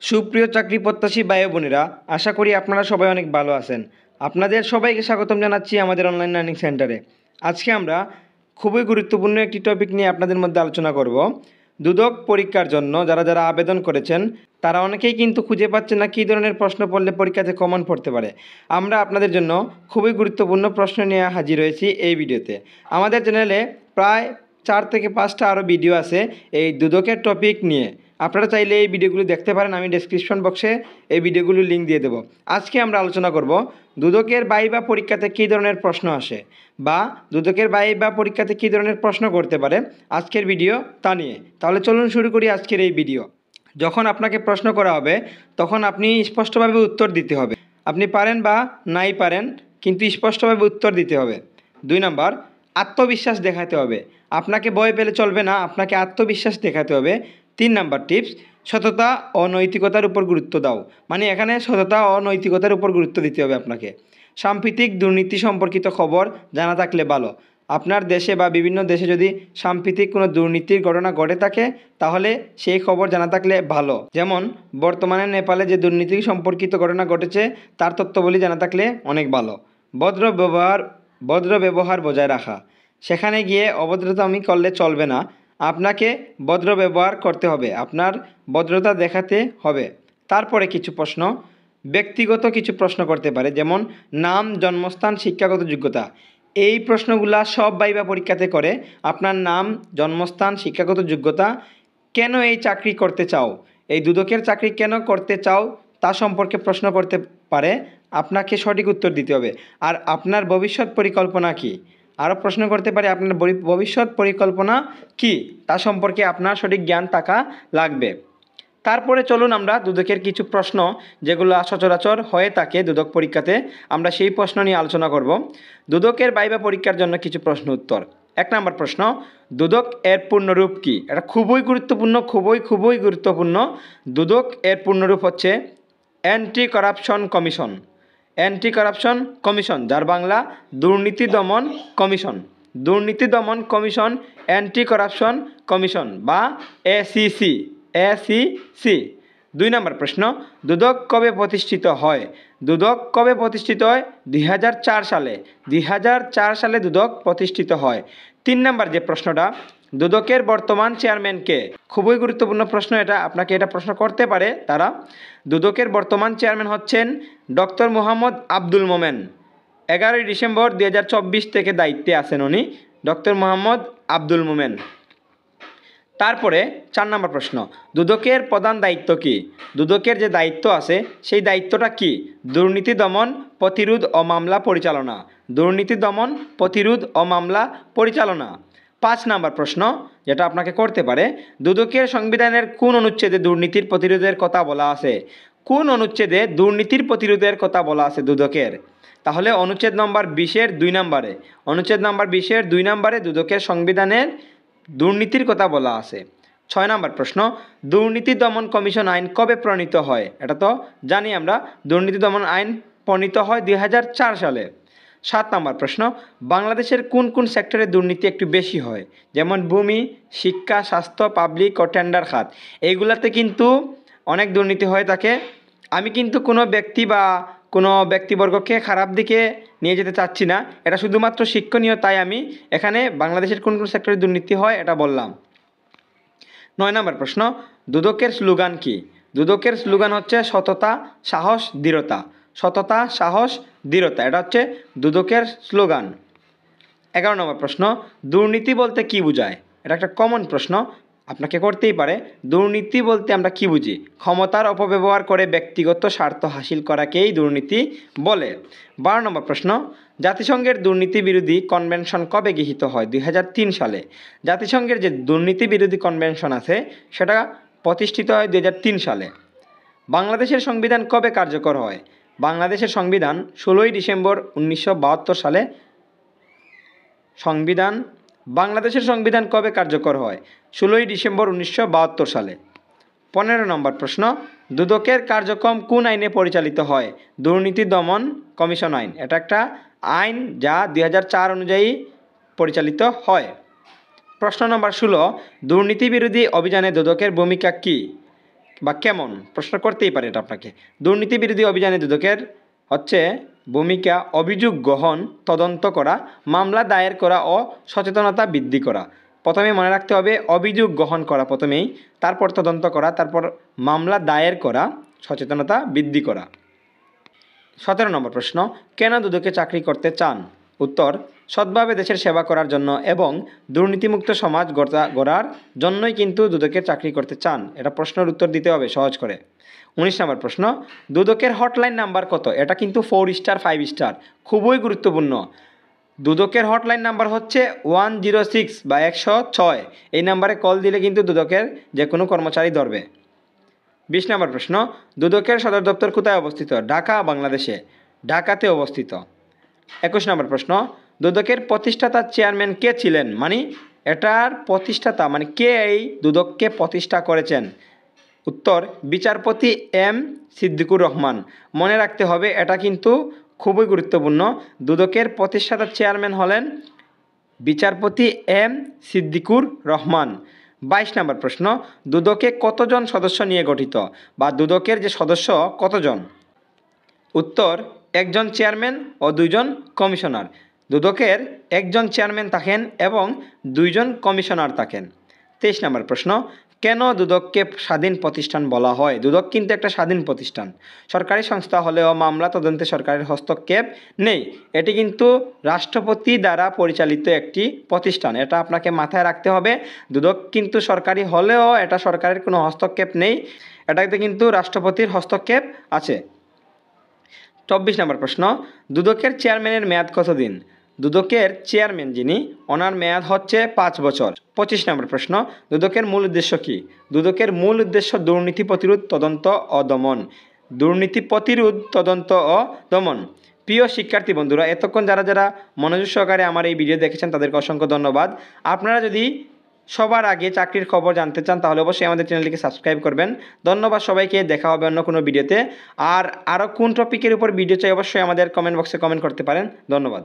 সুপ্রিয় চাকরি প্রত্যাশী ভাই ও বোনেরা, আশা করি আপনারা সবাই অনেক ভালো আছেন। আপনাদের সবাইকে স্বাগতম জানাচ্ছি আমাদের অনলাইন লার্নিং সেন্টারে। আজকে আমরা খুবই গুরুত্বপূর্ণ একটি টপিক নিয়ে আপনাদের মধ্যে আলোচনা করব। দুদক পরীক্ষার জন্য যারা যারা আবেদন করেছেন তারা অনেকেই কিন্তু খুঁজে পাচ্ছে না কী ধরনের প্রশ্ন পড়লে পরীক্ষাতে কমন পড়তে পারে। আমরা আপনাদের জন্য খুবই গুরুত্বপূর্ণ প্রশ্ন নিয়ে হাজির হয়েছি এই ভিডিওতে। আমাদের চ্যানেলে প্রায় 4 থেকে 5টা আরও ভিডিও আছে এই দুদকের টপিক নিয়ে। আপনারা চাইলে এই ভিডিওগুলো দেখতে পারেন, আমি ডেসক্রিপশন বক্সে এই ভিডিওগুলোর লিঙ্ক দিয়ে দেবো। আজকে আমরা আলোচনা করব দুদকের ভাইভা পরীক্ষাতে কী ধরনের প্রশ্ন আসে বা দুদকের ভাইভা পরীক্ষাতে কী ধরনের প্রশ্ন করতে পারে আজকের ভিডিও তা নিয়ে। তাহলে চলুন শুরু করি আজকের এই ভিডিও। যখন আপনাকে প্রশ্ন করা হবে তখন আপনি স্পষ্টভাবে উত্তর দিতে হবে। আপনি পারেন বা নাই পারেন, কিন্তু স্পষ্টভাবে উত্তর দিতে হবে। 2 নাম্বার, আত্মবিশ্বাস দেখাতে হবে। আপনাকে ভয় পেলে চলবে না, আপনাকে আত্মবিশ্বাস দেখাতে হবে। 3 নাম্বার টিপস, সততা ও নৈতিকতার উপর গুরুত্ব দাও। মানে এখানে সততা ও নৈতিকতার উপর গুরুত্ব দিতে হবে আপনাকে। সাম্প্রতিক দুর্নীতি সম্পর্কিত খবর জানা থাকলে ভালো। আপনার দেশে বা বিভিন্ন দেশে যদি সাম্প্রতিক কোনো দুর্নীতির ঘটনা ঘটে থাকে তাহলে সেই খবর জানা থাকলে ভালো। যেমন বর্তমানে নেপালে যে দুর্নীতি সম্পর্কিত ঘটনা ঘটেছে তার তথ্যবলী জানা থাকলে অনেক ভালো। ভদ্র ব্যবহার বজায় রাখা। সেখানে গিয়ে অভদ্রতামি করলে চলবে না, আপনাকে ভদ্র ব্যবহার করতে হবে, আপনার ভদ্রতা দেখাতে হবে। তারপরে কিছু প্রশ্ন, ব্যক্তিগত কিছু প্রশ্ন করতে পারে, যেমন নাম, জন্মস্থান, শিক্ষাগত যোগ্যতা। এই প্রশ্নগুলা সব ভাইভা পরীক্ষাতে করে। আপনার নাম, জন্মস্থান, শিক্ষাগত যোগ্যতা, কেন এই চাকরি করতে চাও, এই দুদকের চাকরি কেন করতে চাও তা সম্পর্কে প্রশ্ন করতে পারে। আপনাকে সঠিক উত্তর দিতে হবে। আর আপনার ভবিষ্যৎ পরিকল্পনা কী, আরও প্রশ্ন করতে পারে আপনার ভবিষ্যৎ পরিকল্পনা কী তা সম্পর্কে আপনার সঠিক জ্ঞান থাকা লাগবে। তারপরে চলুন আমরা দুদকের কিছু প্রশ্ন যেগুলো সচরাচর হয়ে থাকে দুদক পরীক্ষাতে, আমরা সেই প্রশ্ন নিয়ে আলোচনা করব। দুদকের ভাইভা পরীক্ষার জন্য কিছু প্রশ্ন উত্তর। 1 নম্বর প্রশ্ন, দুদক এর পূর্ণরূপ কী? এটা খুবই গুরুত্বপূর্ণ, খুবই গুরুত্বপূর্ণ। দুদক এর পূর্ণরূপ হচ্ছে anti corruption commission. Anti corruption commission, যার বাংলা দুর্নীতি দমন কমিশন। দুর্নীতি দমন কমিশন, অ্যান্টি কারাপশন কমিশন বা এসিসি। 2 নম্বর প্রশ্ন, দুদক কবে প্রতিষ্ঠিত হয়? দুদক কবে প্রতিষ্ঠিত হয়? 2004 সালে। 2004 সালে দুদক প্রতিষ্ঠিত হয়। 3 নম্বর যে প্রশ্নটা, দুদকের বর্তমান চেয়ারম্যান কে? খুবই গুরুত্বপূর্ণ প্রশ্ন এটা, আপনাকে এটা প্রশ্ন করতে পারে তারা। দুদকের বর্তমান চেয়ারম্যান হচ্ছেন ডক্টর মোহাম্মদ আব্দুল মোমেন। 11 ডিসেম্বর 2024 থেকে দায়িত্বে আছেন উনি, ডক্টর মোহাম্মদ আব্দুল মোমেন। তারপরে 4 নম্বর প্রশ্ন, দুদকের প্রধান দায়িত্ব কী? দুদকের যে দায়িত্ব আছে সেই দায়িত্বটা কী? দুর্নীতি দমন, প্রতিরোধ ও মামলা পরিচালনা। দুর্নীতি দমন, প্রতিরোধ ও মামলা পরিচালনা। 5 নম্বর প্রশ্ন যেটা আপনাকে করতে পারে, দুদকের সংবিধানের কোন অনুচ্ছেদে দুর্নীতির প্রতিরোধের কথা বলা আছে? কোন অনুচ্ছেদে দুর্নীতির প্রতিরোধের কথা বলা আছে দুদকের? তাহলে অনুচ্ছেদ নম্বর 20-এর 2 নম্বরে। অনুচ্ছেদ নম্বর 20-এর 2 নম্বরে দুদকের সংবিধানের দুর্নীতির কথা বলা আছে। 6 নম্বর প্রশ্ন, দুর্নীতি দমন কমিশন আইন কবে প্রণীত হয়? এটা তো জানি আমরা, দুর্নীতি দমন আইন প্রণীত হয় 2004 সালে। 7 নম্বর প্রশ্ন, বাংলাদেশের কোন কোন সেক্টরে দুর্নীতি একটু বেশি হয়? যেমন ভূমি, শিক্ষা, স্বাস্থ্য, পাবলিক ও টেন্ডার খাত। এইগুলাতে কিন্তু অনেক দুর্নীতি হয়ে থাকে। আমি কিন্তু কোনো ব্যক্তি বা কোনো ব্যক্তিবর্গকে খারাপ দিকে নিয়ে যেতে চাচ্ছি না, এটা শুধুমাত্র শিক্ষণীয়, তাই আমি এখানে বাংলাদেশের কোন কোন সেক্টরে দুর্নীতি হয় এটা বললাম। 9 নম্বর প্রশ্ন, দুদকের স্লোগান কী? দুদকের স্লোগান হচ্ছে সততা, সাহস, দৃঢ়তা। সততা, সাহস, দৃঢ়তা, এটা হচ্ছে দুদকের স্লোগান। 11 নম্বর প্রশ্ন, দুর্নীতি বলতে কী বোঝায়? এটা একটা কমন প্রশ্ন, আপনাকে করতেই পারে। দুর্নীতি বলতে আমরা কী বুঝি? ক্ষমতার অপব্যবহার করে ব্যক্তিগত স্বার্থ হাসিল করাকেই দুর্নীতি বলে। 12 নম্বর প্রশ্ন, জাতিসংঘের দুর্নীতি বিরোধী কনভেনশন কবে গৃহীত হয়? 2003 সালে। জাতিসংঘের যে দুর্নীতি বিরোধী কনভেনশন আছে সেটা প্রতিষ্ঠিত হয় 2003 সালে। বাংলাদেশের সংবিধান কবে কার্যকর হয়? বাংলাদেশের সংবিধান 16 ডিসেম্বর 1972 সালে। বাংলাদেশের সংবিধান কবে কার্যকর হয়? 16 ডিসেম্বর 1972 সালে। 15 নম্বর প্রশ্ন, দুদকের কার্যক্রম কোন আইনে পরিচালিত হয়? দুর্নীতি দমন কমিশন আইন। এটা একটা আইন যা 2004 অনুযায়ী পরিচালিত হয়। প্রশ্ন নম্বর 16, দুর্নীতি বিরোধী অভিযানে দুদকের ভূমিকা কী? বা কেমন প্রশ্ন করতেই পারে এটা আপনাকে। দুর্নীতি বিরোধী অভিযানে দুদকের হচ্ছে ভূমিকা অভিযোগ গ্রহণ, তদন্ত করা, মামলা দায়ের করা ও সচেতনতা বৃদ্ধি করা। প্রথমে মনে রাখতে হবে অভিযোগ গ্রহণ করা প্রথমেই, তারপর তদন্ত করা, তারপর মামলা দায়ের করা, সচেতনতা বৃদ্ধি করা। 17 নম্বর প্রশ্ন, কেন দুদকে চাকরি করতে চান? উত্তর, সৎভাবে দেশের সেবা করার জন্য এবং দুর্নীতিমুক্ত সমাজ গড়ার জন্যই কিন্তু দুদকে চাকরি করতে চান। এটা প্রশ্নের উত্তর দিতে হবে সহজ করে। 19 নম্বর প্রশ্ন, দুদকের হটলাইন নাম্বার কত? এটা কিন্তু 4 স্টার 5 স্টার, খুবই গুরুত্বপূর্ণ। দুদকের হটলাইন নাম্বার হচ্ছে 106 বা 106। এই নাম্বারে কল দিলে কিন্তু দুদকের যে কোনো কর্মচারী ধরবে। 20 নম্বর প্রশ্ন, দুদকের সদর দপ্তর কোথায় অবস্থিত? ঢাকা, বাংলাদেশে। ঢাকাতে অবস্থিত। 21 নম্বর প্রশ্ন, দুদকের প্রতিষ্ঠাতা চেয়ারম্যান কে ছিলেন? মানে এটার প্রতিষ্ঠাতা মানে কে এই দুদককে প্রতিষ্ঠা করেছেন? উত্তর, বিচারপতি এম সিদ্দিকুর রহমান। মনে রাখতে হবে, এটা কিন্তু খুবই গুরুত্বপূর্ণ। দুদকের প্রতিষ্ঠাতা চেয়ারম্যান হলেন বিচারপতি এম সিদ্দিকুর রহমান। 22 নম্বর প্রশ্ন, দুদকে কতজন সদস্য নিয়ে গঠিত বা দুদকের যে সদস্য কতজন? উত্তর, একজন চেয়ারম্যান ও 2 জন কমিশনার। দুদকের একজন চেয়ারম্যান থাকেন এবং 2 জন কমিশনার থাকেন। 23 নম্বর প্রশ্ন, কেন দুদককে স্বাধীন প্রতিষ্ঠান বলা হয়? দুদক কিন্তু একটা স্বাধীন প্রতিষ্ঠান, সরকারি সংস্থা হলেও মামলা তদন্তে সরকারের হস্তক্ষেপ নেই। এটি কিন্তু রাষ্ট্রপতি দ্বারা পরিচালিত একটি প্রতিষ্ঠান, এটা আপনাকে মাথায় রাখতে হবে। দুদক কিন্তু সরকারি হলেও এটা সরকারের কোনো হস্তক্ষেপ নেই, এটাতে কিন্তু রাষ্ট্রপতির হস্তক্ষেপ আছে। 24 নম্বর প্রশ্ন, দুদকের চেয়ারম্যানের মেয়াদ কতদিন? দুদকের চেয়ারম্যান যিনি, ওনার মেয়াদ হচ্ছে 5 বছর। 25 নম্বর প্রশ্ন, দুদকের মূল উদ্দেশ্য কী? দুদকের মূল উদ্দেশ্য দুর্নীতি প্রতিরোধ, তদন্ত ও দমন। দুর্নীতি প্রতিরোধ, তদন্ত ও দমন। প্রিয় শিক্ষার্থী বন্ধুরা, এতক্ষণ যারা মনোযোগ সহকারে আমার এই ভিডিও দেখেছেন তাদেরকে অসংখ্য ধন্যবাদ। আপনারা যদি সবার আগে চাকরির খবর জানতে চান তাহলে অবশ্যই আমাদের চ্যানেলটিকে সাবস্ক্রাইব করবেন। ধন্যবাদ সবাইকে, দেখা হবে অন্য কোনো ভিডিওতে। আর আরও কোন টপিকের উপর ভিডিও চাই অবশ্যই আমাদের কমেন্ট বক্সে কমেন্ট করতে পারেন। ধন্যবাদ।